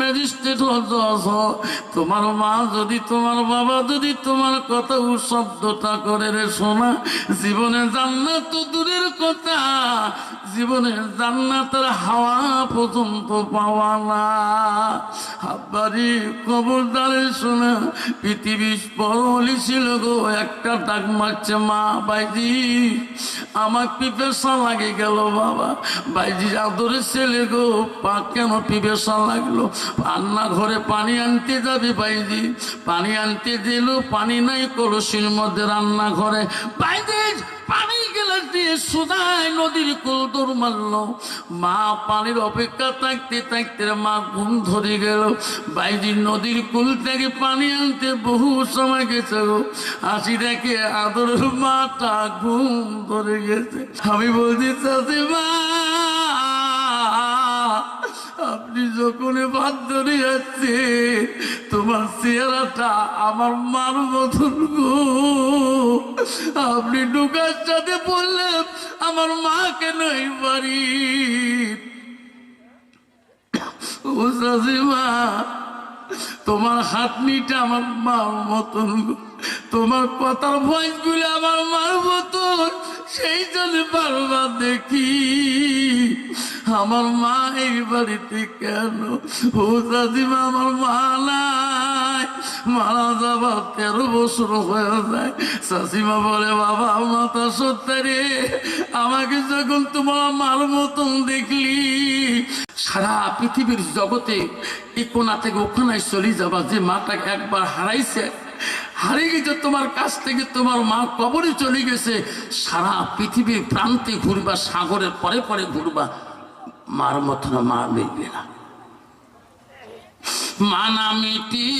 Magistrate জজ, তোমার মা যদি তোমার বাবা যদি তোমার কথা শব্দটা করে রে শোনা, জীবনে জান্নাত তো দূরের কথা, জীবনে জান্নাতের হাওয়া পর্যন্ত পাওয়া না। আব্বারি খবরদারে শোনা, পৃথিবী বড়লি ছিল গো, একটা ডাক মারছে মা বাইজি আমার পিপেসা লাগে গেল বাবা। বাইজি আদরের ছেলে গো, পা কেন পিপেসা লাগলো? রান্না ঘরে পানি আনতে যাবে বাইজি, পানি আনতে দিল, পানি নাই কলসির মধ্যে রান্না ঘরে। বাইজি পানি গেলাস দিয়ে সুদায় নদীর কুল দৌড় মারল। মা পানির অপেক্ষা থাকতে থাকতে মা ঘুম ধরে গেল। বাইজি নদীর কুল থেকে পানি আনতে বহু সময় গেছে গো, আসি দেখে আদর মাটা ঘুম ধরে গেছে। আমি বলছি চাষি মা, আপনি যখন ভাত ধরে যাচ্ছে তোমার চেহারাটা আমার মার মতন গো, আপনি ঢুকার সাথে বললেন আমার মাকে নাই বাড়ি। ও শাশুমা, তোমার হাতনিটা আমার মার মতন গো, তোমার কথার ভয়েস গুলো আমার মার মতন, সেই জন্য বারবার দেখি আমার মা এই বাড়িতে কেন। ও শাশুমা, আমার মা নাই, মারা যাবার 13 বছর হয়ে যায়। শাশুমা বলে বাবা মাতা সত্যি রে, আমাকে যখন তোমার মার মতন দেখলি, সারা পৃথিবীর জগতে এই কোনা থেকে ওখানে চলে যাবা, যে মাটাকে একবার হারাইছে, হারিয়ে গেছে তোমার কাছ থেকে, তোমার মা কবরে চলে গেছে, সারা পৃথিবীর প্রান্তে ঘুরবা, সাগরের পরে পরে ঘুরবা, মার মতন মা মিলবে না। মানা মিটি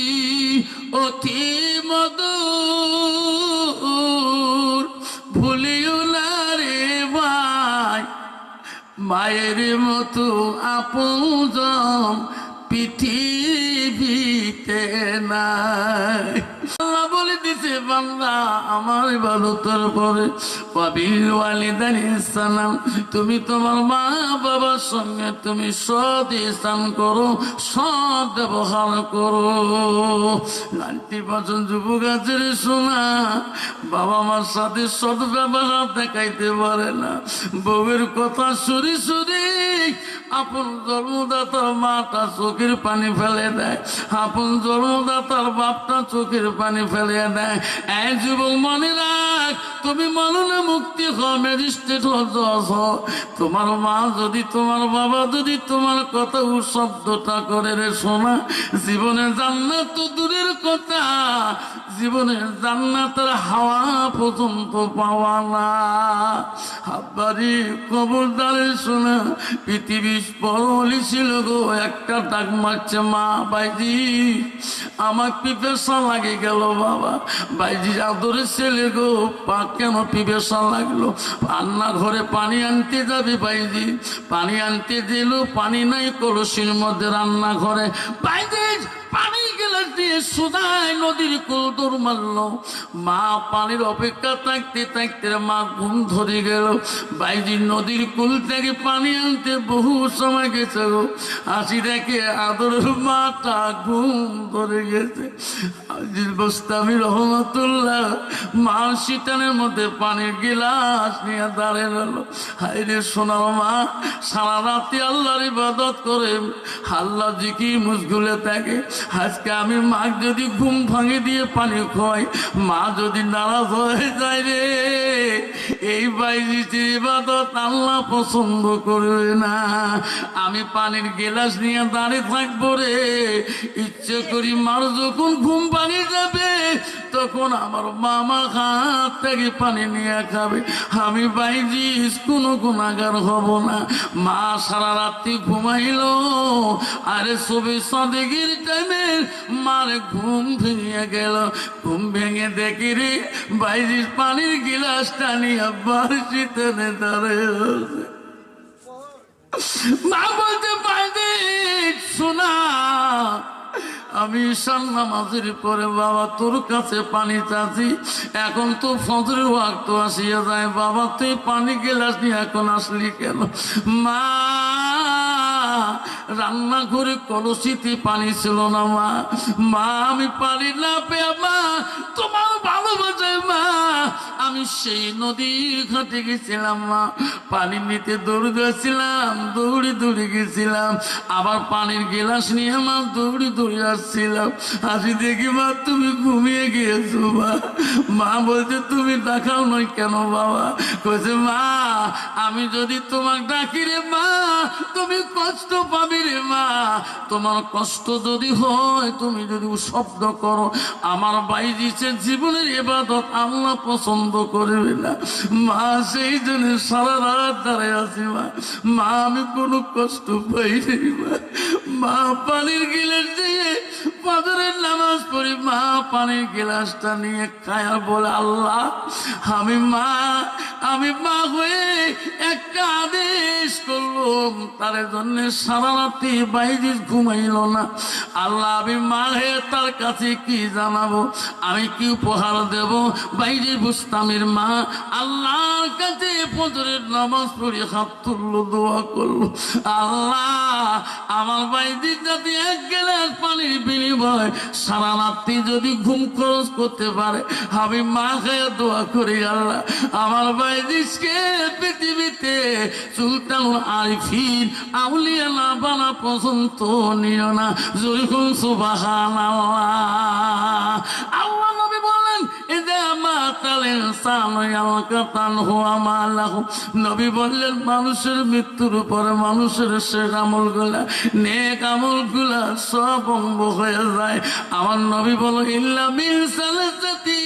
অতি মধুর, ভুলিও না রে ভাই, মায়ের মতো আপনজন পৃথিবীতে নাই। আল্লাহ বলে দিছে বান্দা আমার ইবাদতের পরে ওয়াবিল ওয়ালিদাইনি ইহসানান, তুমি তোমার মা বাবার সঙ্গে তুমি সৎ ইহসান করো, সৎ ব্যবহার করো। 90% যুবক আছে রে শোনা, বাবা মার সাথে সৎ ব্যবহার দেখাইতে পারে না, বউয়ের কথা শুনি শুনি আপন জন্মদাতার মাটা চোখের পানি ফেলে দেয়, আপন জন্মদাতার বাপটা চোখের পানি ফেলে দেয়। এই যুবক মনে রাখ, তুমি মরণে মুক্তি হও, ম্যাজিস্ট্রেট জজ, তোমার মা যদি তোমার বাবা যদি তোমার কথা শব্দটা করে রে শোনা, জীবনে জান্নাত তো দূরের কথা, জীবনে জান্নাতের হাওয়া পর্যন্ত পাওয়া না। আব্বারি খবরদারে শোনা, পৃথিবী বড়লি ছিল গো, একটা ডাক মারছে মা বাইজি আমার পিপেসা লাগে গেল বাবা। বাইজি আদরের ছেলে গো, পা কেন পিপেসা লাগলো? রান্না ঘরে পানি আনতে যাবে বাইজি, পানি আনতে দিল, পানি নাই কলসির মধ্যে রান্না ঘরে। বাইজি পানি গেলাস দিয়ে সুদায় নদীর কুল দৌড় মারল। মা পানির অপেক্ষা থাকতে থাকতে মা ঘুম ধরে গেল। বাইজি নদীর কুল থেকে পানি আনতে বহু সময় গেছে গো, আসি দেখে আদর মাটা ঘুম ধরে গেছে। আজিজ বোস্তামি রহমতুল্লাহ মা শীতানের মধ্যে পানির গিলাস নিয়ে দাঁড়িয়ে গেল। হায়রে সোনার মা সারা রাতে আল্লাহর ইবাদত করে, আল্লাহ জিকির মুশগুলে থাকে। আজকে আমি মা যদি ঘুম ভাঙে দিয়ে পানি খাই, মা যদি নারাজ হয়ে যায় রে, এই বাইজির ইবাদত আল্লাহ পছন্দ করবে না। আমি পানির গিলাস নিয়ে দাঁড়িয়ে থাকবো রে, ইচ্ছে করি মার যখন ঘুম ভাঙে যাবে তখন আমার মামা হাত থেকে পানি নিয়ে খাবে, আমি বাইজি কোনো গুনাহগার হব না। মা সারা রাত্রি ঘুমাইল, আরে সবে সাদেগির টাইমে মার ঘুম ভেঙে গেল। ঘুম ভেঙে দেখি রে বাইজির পানির গিলাসটা নিয়ে বাড়িতে দাঁড়িয়ে। মা বলতে বাইজি শোনা, আমি ঈশান নামাজের পরে বাবা তোর কাছে পানি চাচ্ছি, এখন তো ফজরের ওয়াক্ত আসিয়া যায়, বাবা তুই পানি গিলাস নিয়ে এখন আসলি কেন? মা রান্না করে কলসিতে পানি ছিল না মা। মা আমি পানি না পেয়ে মা তোমার ভালোবাসায় মা আমি সেই নদীর ঘাটে গেছিলাম মা, পানি নিতে দৌড়ে গেছিলাম, দৌড়ে গেছিলাম, আবার পানির গিলাস নিয়ে মা দৌড়ে আসছিলাম। আসি দেখি মা তুমি ঘুমিয়ে গিয়েছো মা। মা বলছে তুমি ডাকাও নয় কেন বাবা? কইছে মা আমি যদি তোমাকে ডাকি রে মা তুমি কষ্ট পাবি রে মা, তোমার কষ্ট যদি হয় তুমি যদি শব্দ করো আমার বাইজিছে জীবনের ইবাদত আল্লাহ পছন্দ করবে না মা। সেই জন্য সারা রাত দাঁড়ায় আছি মা। মা আমি কোনো কষ্ট পাইনি মা। মা পানির গিলাস দিয়ে ফজরের নামাজ পড়ি মা, পানির গিলাসটা নিয়ে খায়া বলে আল্লাহ আমি মা হয়ে একটা আদেশ করলাম তার জন্য সারা রাতি বাইরে ঘুমাইল না। আল্লাহ আমি মা হয়ে তার কাছে কি জানাবো, আমি কি উপহার দেব? বাইরে বুস্তামের মা আল্লাহর কাছে ফজরের নামাজ পড়ি হাত তুললো, দোয়া করলো আল্লাহ আমার বাইরে যদি এক গ্লাস পানির বিনিময় সারা রাত্রি যদি ঘুম খরচ করতে পারে আমি মা খেয়ে দোয়া করি আল্লাহ আমার বাইদিসকে পৃথিবীতে সুলতানুল আরিফিন আউলিয়া না বানা পর্যন্ত নিও না। যখন সুবহানাল্লাহ। আল্লাহ নবী বলেন নবী বললেন মানুষের মৃত্যুর উপরে মানুষের শেষ আমল গুলা নেক আমল গুলা সব বন্ধ হয়ে যায়। আমার নবী বলো ইল্লা মিন সালাসাতি,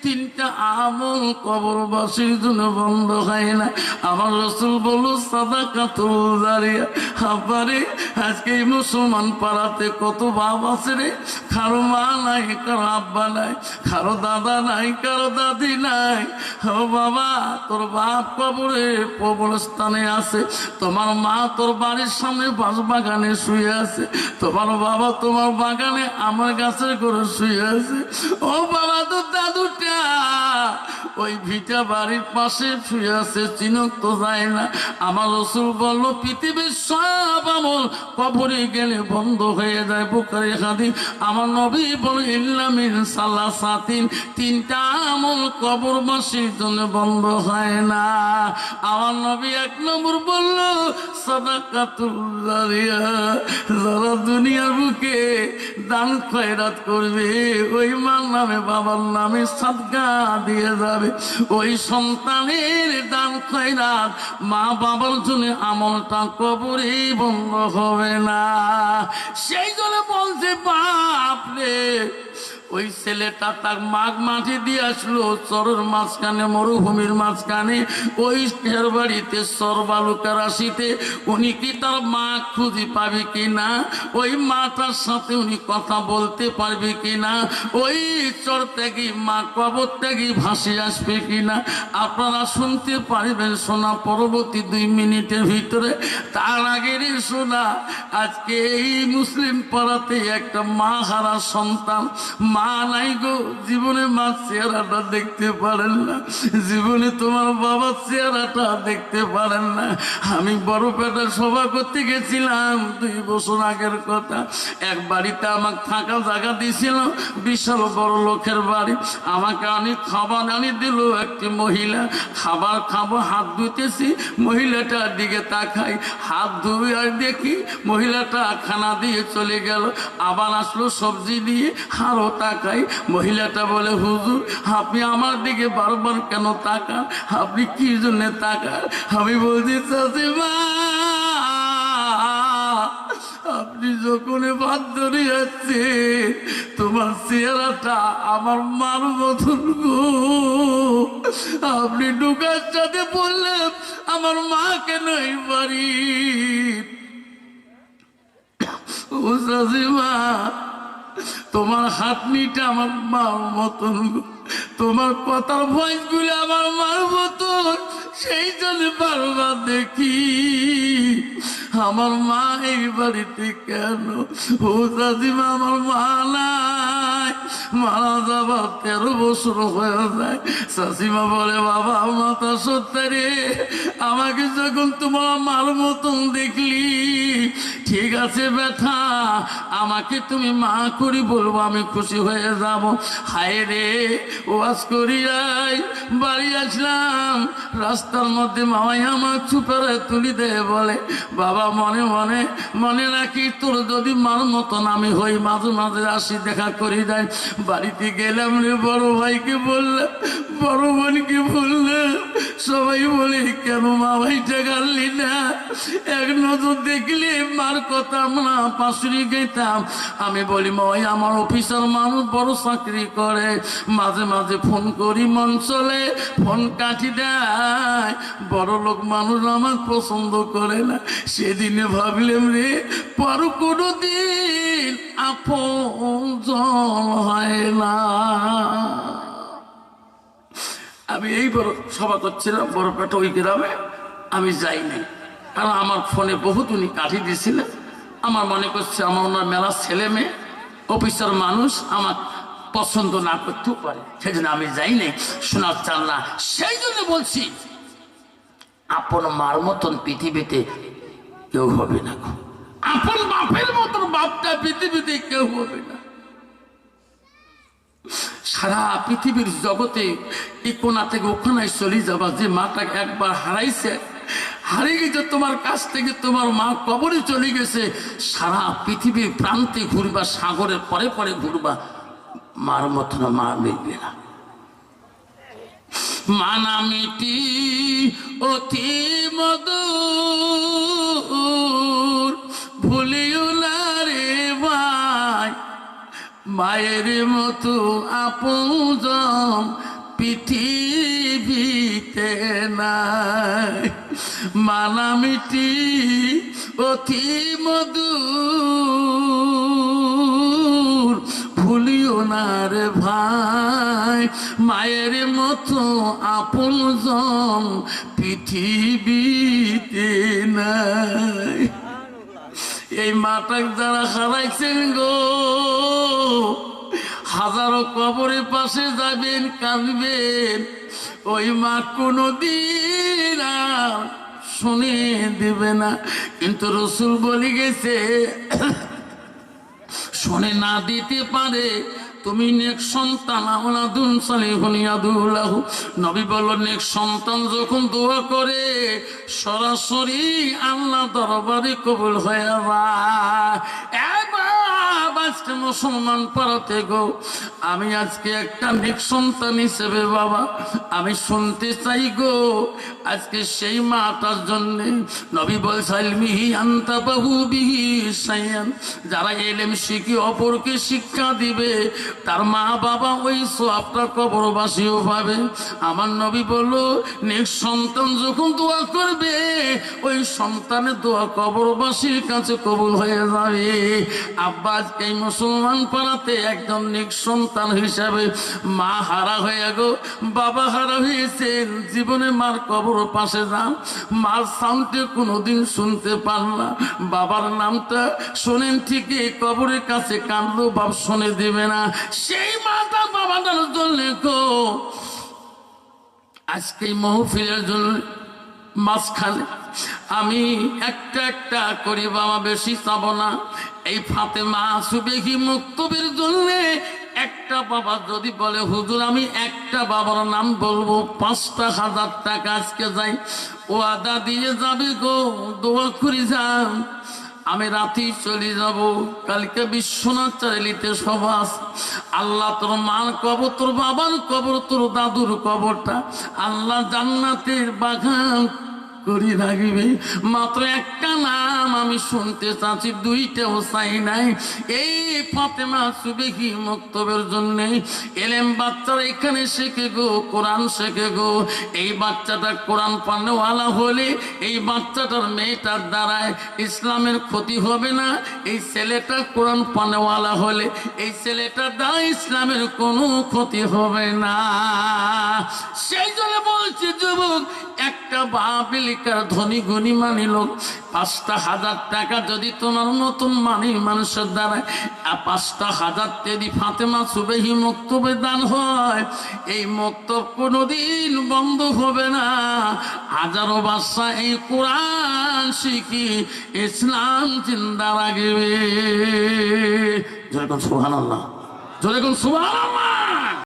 তিনটা আমল কবরবাসীর জন্য বন্ধ হয় না। আমার রাসূল বলল সাদাকাতুল জারিয়া। আবারে আজকে মুসলমান পাড়াতে কত বাপ আছে রে, কারো মা নাই, কারো আব্বা নাই, কারো দাদা নাই, কারো দাদি নাই। ও বাবা তোর বাপ কবরে কবরস্থানে আছে, তোমার মা তোর বাড়ির সামনে বাঁশ বাগানে শুয়ে আছে, তোমার বাবা তোমার বাগানে আমার গাছের করে শুয়ে আছে। ও বাবা তোর দাদুটা ওই ভিটা বাড়ির পাশে শুয়ে আছে, চিনক তো যায় না। আমার রাসূল বলল পৃথিবীর সব আমল কবরে গেলে বন্ধ হয়ে যায়। বুখারী হাদিস। আমার নবী বলে ইল্লা মিন সালাসাতিন, তিনটা আমল কবরবাসীর জন্য বন্ধ হয় না। আমার নবী এক নম্বর বলল সাদাকাতুল জারিয়া, যারা দুনিয়ার বুকে দান খয়রাত করবে ওই মার নামে বাবার নামে সাদকা দিয়ে যাবে, ওই সন্তানের দান খয়রাত মা বাবার জন্য আমলটা কবরে বন্ধ হবে না। সেই জন্য বলছে বাপ রে ওই ছেলেটা তার মাঘ মাঠে দিয়ে আসলো চরের মাঝখানে, মরুভূমির মাঝখানে, ওই ঢের বাড়িতে চর বালুকা রাশিতে। উনি কি তার মা খুঁজে পাবে কিনা, ওই মাটার সাথে উনি কথা বলতে পারবে কিনা, ওই চর ত্যাগী মা কবর ত্যাগী ভাসে আসবে কিনা আপনারা শুনতে পারবেন শোনা পরবর্তী 2 মিনিটের ভিতরে। তার আগের শোনা আজকে এই মুসলিম পাড়াতে একটা মা হারা সন্তান, মা নাই গো, জীবনে মা চেহারাটা দেখতে পারেন না, জীবনে তোমার বাবার চেহারাটা দেখতে পারেন না। আমি বড়পেটা সভা করতে গেছিলাম 2 বছর আগের কথা। এক বাড়িতে আমাকে থাকা জায়গা দিয়েছিল, বিশাল বড় লোকের বাড়ি। আমাকে অনেক খাবার আনি দিল একটি মহিলা। খাবার খাবো, হাত ধুতেছি, মহিলাটার দিকে তাকাই, হাত ধুই আর দেখি মহিলাটা খানা দিয়ে চলে গেল। আবার আসলো সবজি দিয়ে, আরও তাকাই, মহিলাটা বলে হুজুর আপনি আমার দিকে বারবার কেন তাকান, আপনি কি জন্য তাকান? আমি বলছি চাচিমা আপনি যখন ভাত ধরে যাচ্ছে তোমার চেহারাটা আমার মার মতন গো, আপনি ঢুকার সাথে বললেন আমার মা কেন এই বাড়ি। ও চাচিমা তোমার হাতনিটা আমার মার মতন, তোমার কথার ভয়েস গুলো আমার মার মতন, সেই জন্য বারবার দেখি আমার মা এই বাড়িতে কেন। ও চাচিমা আমার মা নাই, মারা যাবার 13 বছর হয়ে যায়। চাচিমা বলে বাবা মাতা সত্যি রে, আমাকে যখন তোমার মার মতন দেখলি ঠিক আছে বেটা, আমাকে তুমি মা করি বলবো, আমি খুশি হয়ে যাব। হায় রে, ওয়াজ করিয়াই বাড়ি আসলাম, রাস্তার মধ্যে মামাই আমার চুপেরে তুলি দেয়, বলে বাবা মনে মনে মনে রাখি, তোর যদি মার মতন আমি হই, মাঝে মাঝে আসি, দেখা করি যাই। বাড়িতে গেলাম রে, বড় ভাইকে বললাম, বড় বোনকে বললাম, সবাই বলে কেন মা ভাইটা গালি না? এক নজর দেখলে মার কথা আমরা পাশুরি গেতাম। আমি বলি মাই আমার অফিসার মানুষ, বড় চাকরি করে, মাঝে মাঝে ফোন করি, মন চলে ফোন কাটি দেয়, বড় লোক মানুষ আমার পছন্দ করে না। সেদিনে ভাবলাম রে, পর কোনো দিন আপন হয় না। আমি এই বড় সভা করছিলাম বড়পেটা ওই গ্রামে, আমি যাই নাই, কারণ আমার ফোনে বহুত উনি কাঠি দিয়েছিলেন। আমার মনে করছে আমার ওনার মেলা ছেলে মেয়ে, অফিসার মানুষ, আমার পছন্দ না করতেও পারে, সেই জন্য আমি যাই নাই, শোনার চাল না। সেই জন্য বলছি, আপন মার মতন পৃথিবীতে কেউ হবে না, আপন বাপের মতন বাপটা পৃথিবীতে কেউ হবে না। সারা পৃথিবীর জগতে এই কোনা থেকে ওখানে চলে যাবা, যে মাটাকে একবার হারাইছে, হারিয়ে গেছে তোমার কাছ থেকে, তোমার মা কবরে চলে গেছে, সারা পৃথিবীর প্রান্তে ঘুরবা, সাগরের পরে পরে ঘুরবা, মার মতন মা দেখবে না। মানামিটি অতি মধুর, ভুলিও না রে ভাই, মায়ের মতো আপন পৃথিবীতে নাই। মানামিটি অতি মধুর, ভুলিও না রে ভাই, মায়ের মতো আপনজন পৃথিবীতে নাই। এই মাটাক যারা হারাইছেন গো, হাজারো কবরের পাশে যাবেন, কাঁদবেন, ওই মা কোনদিন আর শুনে দেবে না। কিন্তু রসুল বলে গেছে, শুনে না দিতে পারে, তুমি নেক সন্তান আওলাদুন সালিহুন ইয়াদুলাহু, নবী বললেন নেক সন্তান যখন দোয়া করে সরাসরি আল্লাহ দরবারে কবুল হয়ে যায়। আজকে মুসলমান পাড়াতে গো, আমি আজকে একটা নেক সন্তান হিসেবে বাবা আমি শুনতে চাই গো, আজকে সেই মাটার জন্য নবী বলছেন মিহি আনতা বাহু বিহি সাইয়ান, যারা এলেম শিখি অপরকে শিক্ষা দিবে, তার মা বাবা ওই সওয়াবটা কবরবাসীও পাবে। আমার নবী বলল, নেক সন্তান যখন দোয়া করবে, ওই সন্তানের দোয়া কবরবাসীর কাছে কবুল হয়ে যাবে। আব্বা আজকে এই মুসলমান পাড়াতে একজন নেক সন্তান হিসাবে মা হারা হয়ে গো, বাবা হারা হয়েছেন, জীবনে মার কবর পাশে যান, মার সাউন্ডে কোনোদিন শুনতে পান না, বাবার নামটা শোনেন ঠিকই, কবরের কাছে কান্দো, বাপ শুনে দিবে না। সেই মাতা বাবাটার জন্য গো আজকে মহফিলের জন্য মাঝখানে আমি একটা একটা করি বাবা, বেশি চাবো না। এই ফাতেমা সুবেহি মুক্তবের জন্য একটা বাবা যদি বলে হুজুর আমি একটা বাবার নাম বলবো, 5,000 টাকা আজকে যাই, ও আদা দিয়ে যাবে গো, দোয়া করি যান। আমি রাতেই চলে যাব, কালকে বিশ্বনাথ চারিলিতে সভা। আল্লাহ তোর মার কবর, তোর বাবার কবর, তোর দাদুর কবরটা আল্লাহ জান্নাতের বাগান করি রাখবে। মাত্র একটা নাম আমি শুনতে চাচ্ছি, দুইটাও চাই নাই। এই ফাতেমা সুবেহি মুক্তবের জন্য এলেম বাচ্চারা এখানে শেখে গো, কোরআন শেখে গো। এই বাচ্চাটা কোরআন পানেওয়ালা হলে, এই বাচ্চাটার মেয়েটার দ্বারায় ইসলামের ক্ষতি হবে না। এই ছেলেটা কোরআন পানেওয়ালা হলে, এই ছেলেটার দ্বারা ইসলামের কোনো ক্ষতি হবে না। সেই জন্য বলছি যুবক, একটা বাবিলিকার ধনী গুণী মানি লোক ৫,০০০ টাকা যদি তোমার নতুন মানি মানুষের দ্বারা ৫,০০০ তেদি ফাতেমা সুবেহি মক্তবে দান হয়, এই মক্তব কোনোদিন বন্ধ হবে না। হাজারো বাদশা এই কোরআন শিখি ইসলাম জিন্দা রাখবে। যেরকম সুবহানাল্লাহ, যেরকম সুবহানাল্লাহ।